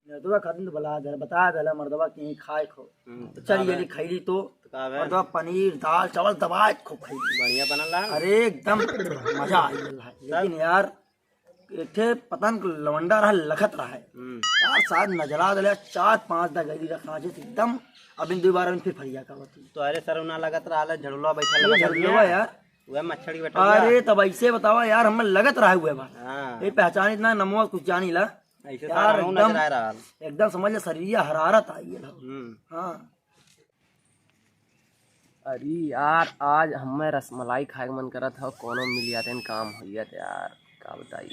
नदवा खातिन तो बता दला मर्दवा की खाए खो तो चल ये खैली तो मर्दवा पनीर दाल चावल दबाए खो खैली बढ़िया बनल रहा। अरे एकदम मजा आ गया। लेकिन यार एक ठे पतंग लवंडा रहा लखत रहा है यार साथ नजरा दले 4-5 दा गई रखना चाहिए एकदम। अब इन दोबारा फिर फरिया का बती तो अरे सर ना लगत रहा झड़ुआ बैठल झड़ुआ यार वह मच्छरी बैठल। अरे तब ऐसे बतावा यार हमें लगत रहा हुए बात हाँ ये पहचान इतना नमवा कुछ जानी ला ऐसे यार एकदम एकदम समझ ले शरीर हरारत आई है। हाँ अरे यार आज हमें रसमलाई खाए मन करा था कोनो मिल जाते काम हो यार का बताई।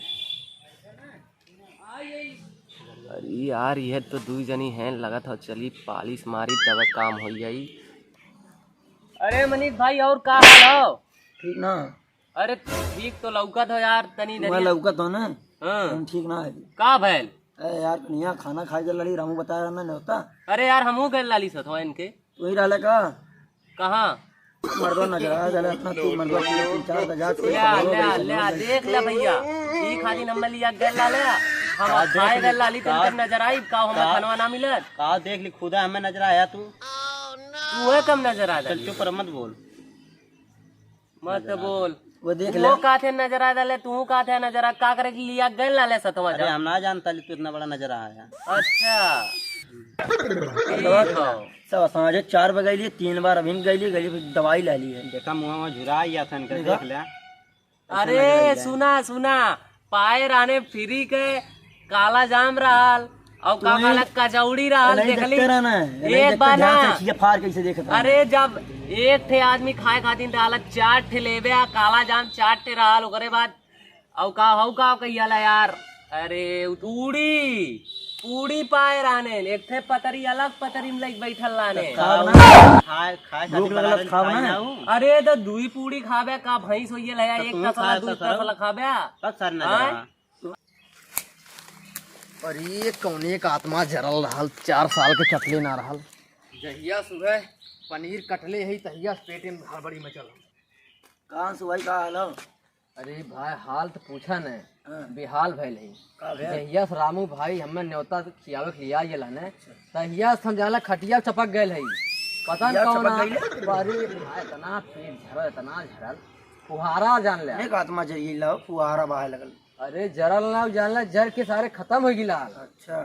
अरे यार यह तो दू जनी हैं लगत हो चली पालिश मारी तब काम हो जाई। अरे मनीष भाई और का हाल हो? ठीक ना? अरे ठीक तो लौकत हो यार तनी लौकत हो ना। हाँ ठीक ना है का भैल? अरे यार कन्या खाना खाए के लड़ी रामू बताया ना नहीं होता। अरे यार हमू गए लाली सत हो इनके तू ही डाले का कहाँ मर्दवा नजर अपना तू मर्दवा 3-4 हजार ले देख ले भैया ई खाली नंबर लिया गल ला ले हम खाए गल लाली तुम नजर आई का हम खानवा ना मिलत का देख ली खुदा हमें नजर आया तू है कम नजर आ चल चुप मत बोल मत बोल वो देख वो का थे नजर आ दले तू का थे नजर आ का करे कि लिया गल ला ले सतवा अरे हम ना जानता तू इतना बड़ा नजर आया। अच्छा सब साझे 4 बजे गई 3 बार अभी गई दवाई ले ली है। देखा मुँह में झुरा या था इनका देख ले। अरे सुना पाए राने फ्री के काला जाम रहल और का काला कचौड़ी रहल देखली एक बार ना फार कैसे देखता। अरे जब एक ठे आदमी खाए खातिर डाला 4 ठे लेबे काला जाम 4 ठे रहल ओकरे बाद औ का हौ का कहियाला यार। अरे पूड़ी पाए रहने एक थे पतरी अलग पतरी में लग बैठल लाने अरे तो 2 पूड़ी खाबे का भैंस होइए लया एक तसला 2 तसला खाबे अरे कौन एक आत्मा जरल रहल 4 साल के चटले ना रहल जहिया सुबह पनीर कटले है तहिया पेट में हड़बड़ी मचल कहां सुबह का हाल। अरे भाई हाल तो पूछा न बेहाल भइल है जहिया से रामू भाई हमें न्योता खियावे लिया गेला ने तहिया से हम जाला खटिया चपक गइल है पता न कौन अरे भाई इतना पेट झरल फुहारा जान ले एक आत्मा जरिए ला फुहारा बाहर लगल। अरे जरल ना जानला जर के सारे खत्म हो गिला। अच्छा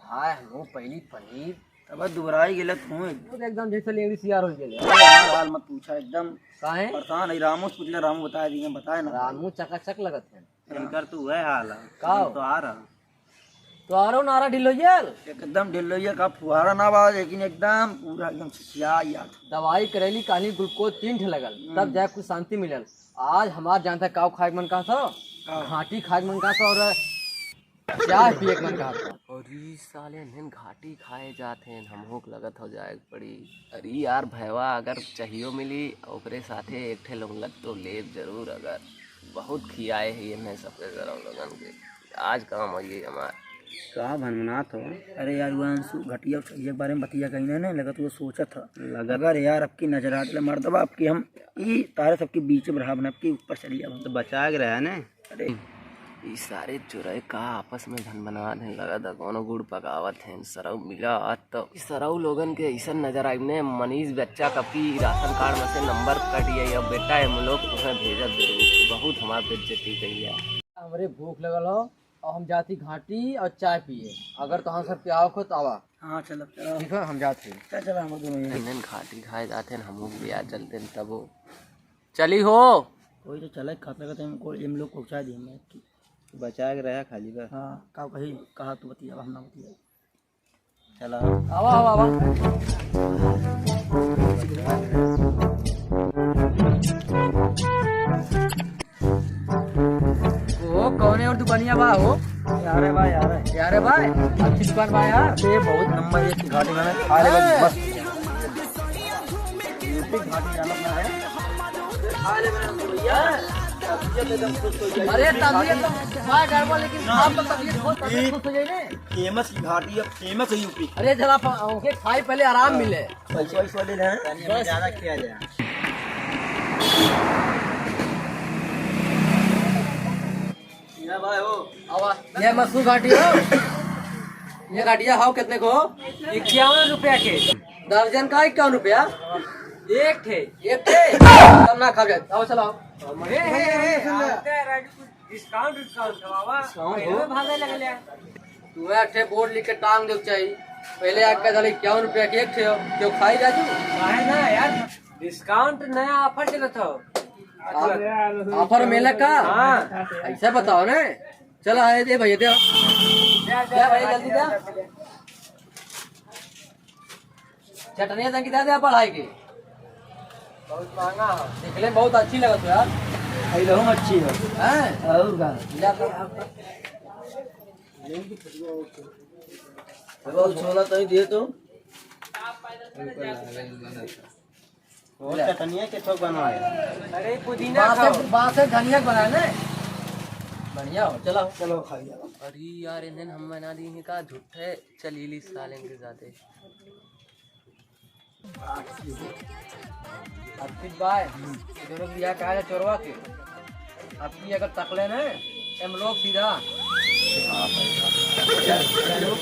भाई हम पहली पनीर तब दुबराई गेले तू एकदम जैसे लेंगी सियार हो गेले हाल मत पूछा एकदम काहे परेशान है। रामू से पूछले रामू बताया दिए बताए ना रामू चकाचक लगत है इनकर तू है हाल का तो आ रहा तो आरो नारा ढिलो यार एकदम ढिलोइया का फुहारा ना बा लेकिन एकदम पूरा एकदम छिया यार दवाई करेली कहानी ग्लूकोज 3 ठे लगल तब जाए कुछ शांति मिलल। आज हमार जानता काव खाए मन का था घाटी खाए मन का था और चाय पिए मन का था और साले ने घाटी खाए जाते हैं हमहो लगत हो जाए पड़ी। अरे यार भैवा अगर चाहिए मिली ओकरे साथे एक ठे लौंगत तो ले जरूर अगर बहुत खियाए है ये सबके जरा लगन के आज काम है ये हमार का भनमनाथ हो। अरे यार वो घटिया के बारे में बतिया कहीं ना लगा तो वो सोचा था अगर यार आपकी नजर आते मर्दबा आपकी हम ई तारे सबके बीच में रहा बना आपके ऊपर चली जाओ तो बचा के रहा ना। अरे ये सारे चुराए का आपस में धन बना है लगा था कोनो गुड़ पकावत है सरऊ मिला तो सरऊ लोगन के ऐसा नजर आई ने मनीष बच्चा कपी राशन कार्ड में से नंबर कटिए अब बेटा हम लोग तुम्हें भेजत जरूर बहुत हमार बेइज्जती कही है। हमरे भूख लगल हो और हम जाती घाटी और चाय पिए अगर तो सर प्याव खो तो आवा। हाँ चलो ठीक है हम जाते चलो हम दोनों घाटी खाए जाते हैं हम बिया चलते तब चली हो कोई तो चले खाता हम लोग पहुँचा दिए मैं बचा के रहा खाली का। हाँ का कही कहा तू बतिया हम ना बतिया चलो आवा आवा आवा वो कौन है और दुकानिया बा हो यार है भाई अच्छी दुकान बा यार ये बहुत नंबर 1 की घाटी में खा ले बस घाटी जाना है खा ले भैया अरे तबीयत तो बड़ा गड़बड़ लेकिन आप तो तबीयत बहुत खुश हो जाए ने फेमस की घाटी है फेमस है यूपी। अरे जरा ओके खाई पहले आराम मिले पैसा वाले हैं ज्यादा किया जाए भाई हो आवा ये मसूर घाटी हो ये घटिया हाउ कितने को? 51 रुपया के दर्जन का 51 रुपया? एक थे। एक थे तब ना खा जाए। आओ चलाओ। डिस्काउंट बाबा डिस्काउंट पहले हो? में भागे लगले। तू अठे बोर्ड लिख के टांग दे चाहिए। पहले आके चले 51 रुपया के एक थे क्यों खाई जाजू? काहे ना यार डिस्काउंट नया ऑफर चलत हो। ऑफर मिले का? हाँ ऐसा बताओ ना। चलो आए दे भैया दे दे भैया जल्दी दे। चटनिया तंग कितना दे पढ़ाई की? बहुत महंगा हो। देखने में बहुत अच्छी लगत हो यार। आई रहूं अच्छी है हैं? और का जा कर बहुत छोला तो ही दिए तो वो चटनिया के थोक बनवाए। अरे पुदीना खाओ। बांस से धनिया बनाए ना। बढ़िया हो चलो। चलो खा लिया। अरे यार इन्हें हम बना दी है का झूठे चलीली सालें के जाते। अब की बाय इधर लिया का है चोरवा के। अब की अगर तकले ना हम लोग सीधा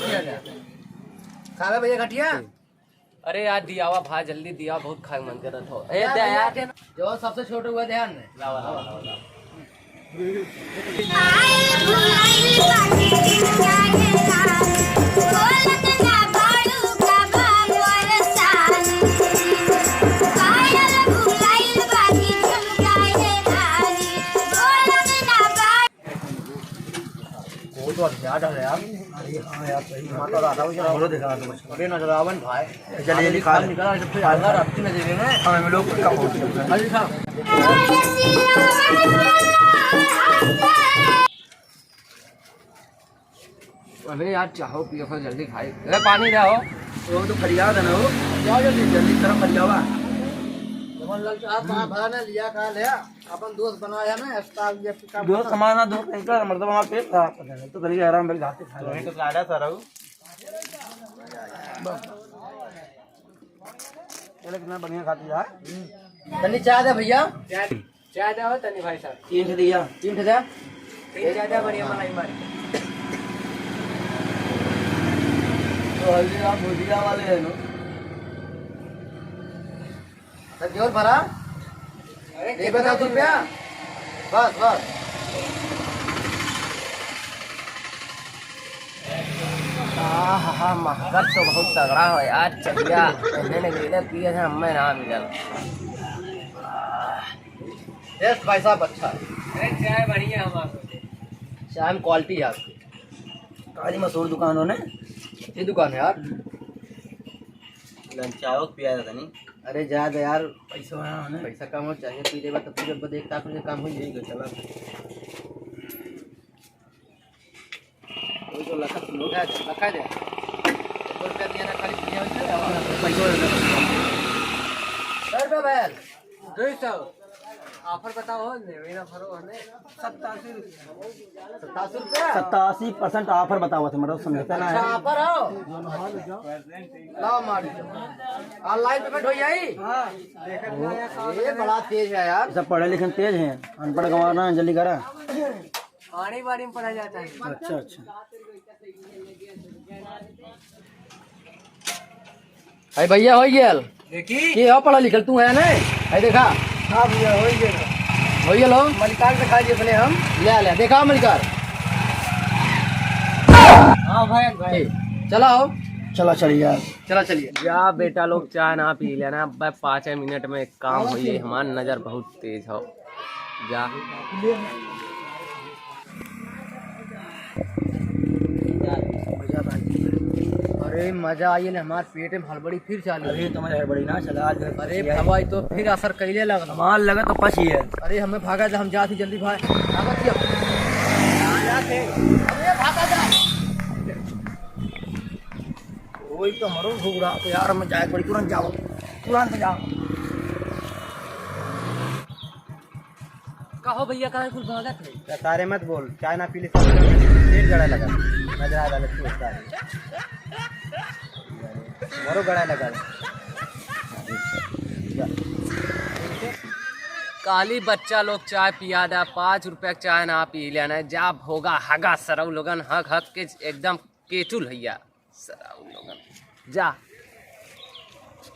किया जाए। खावे भैया घटिया। अरे यार दिया हुआ भाई जल्दी दिया बहुत खाए मन कर रहा था। ए दे यार जो सबसे छोटे हुआ ध्यान में तो ज्यादा है यार। अरे हाँ यार सही है। माता राधा को बोलो दिखा दो अरे नजरावन भाई जल्दी जल्दी खा ले। निकला जब फिर अगर अपनी नजर में हम लोग का होती है। अरे खा अबे यार चाहो पियो फिर जल्दी खाई। अरे पानी ले आओ। वो तो फरियाद है ना वो जाओ जल्दी जल्दी तरफ फरियावा जमन लाल साहब भाई ने लिया खा लिया अपन दोस्त बनाया ना स्टाफ ये पिका दो समाना दो इनका मतलब हमारा पेट खराब कर देना तो चलिए आराम से घाटे खा तो लेंगे। तो गाड़ा सर चलो कितना बढ़िया खाती यार। जल्दी चाय दे भैया। चाय दे तनी भाई साहब। 3 से दिया 3 दे। चाय दे बढ़िया मलाई मारी। तो हल्दीराम भुजिया वाले हैं ना। सब्जी और भरा अरे 1,000 रुपया बस बस। हाँ महंगा तो बहुत तगड़ा हो यार। चलिया मैंने गिले पिए थे हमें ना मिलल। टेस्ट भाई साहब अच्छा है। अरे चाय बढ़िया हमारे। चाय में क्वालिटी है आपकी। काली मशहूर दुकानों ने ये दुकान है यार। चावल पिया था नहीं। अरे जा दे यार पैसा है ना। पैसा कम हो चाहिए पी देगा तो फिर जब देखता फिर काम हो जाएगा। चला कोई तो लखत लोग रखा दे 1 रुपया दिया ना खाली पिया पैसा सर पे बैल 200 ऑफर बताओ लेवेना भरो हने 87 रुपया 87% ऑफर बता हुआ था मतलब समझता ना अच्छा है। ऑफर हो लाओ मार ऑनलाइन पेमेंट हो जाई। ये बड़ा तेज है यार। सब पढ़े लिखे तेज हैं अनपढ़ गंवाना जल्दी करा। आने बारी में पढ़ा जाता है। अच्छा अच्छा अरे भैया हो गेल देखी ये हो पढ़ा लिखल तू है ना। अरे देखा हाँ भैया हो गया हो गेल हो मलिकार दिखा दिए अपने हम ले ले देखा मलिकार। हाँ भाई चला हो चला चलिए यार। चला चलिए। जा बेटा लोग चाय ना पी लेना। अब 5 मिनट में काम हो ये हमारी नजर बहुत तेज हो। जा अरे मजा आई ना हमारे पेट में हड़बड़ी फिर चालू। अरे तुम्हारे बड़ी ना चला आज अरे हवाई तो फिर असर कैले लगा। माल लगा तो पच ही है। अरे हमें भागा था हम जाती जल्दी भाई भागत ही अरे भागा जा। वही तो मरो भूख रहा तो यार मैं जाए बड़ी तुरंत जाओ तुरंत जाओ। कहो भैया कहाँ कुछ भागत है। सारे मत बोल चाय ना पी ले पेट गड़ा लगा नजर आ रहा है मरो गड़ा लगा। काली बच्चा लोग चाय पिया दा 5 रुपया चाय ना पी लेना। जा होगा हगा सरव लोगन हक हक के एकदम केचुल भैया। सरा उन लोगन जा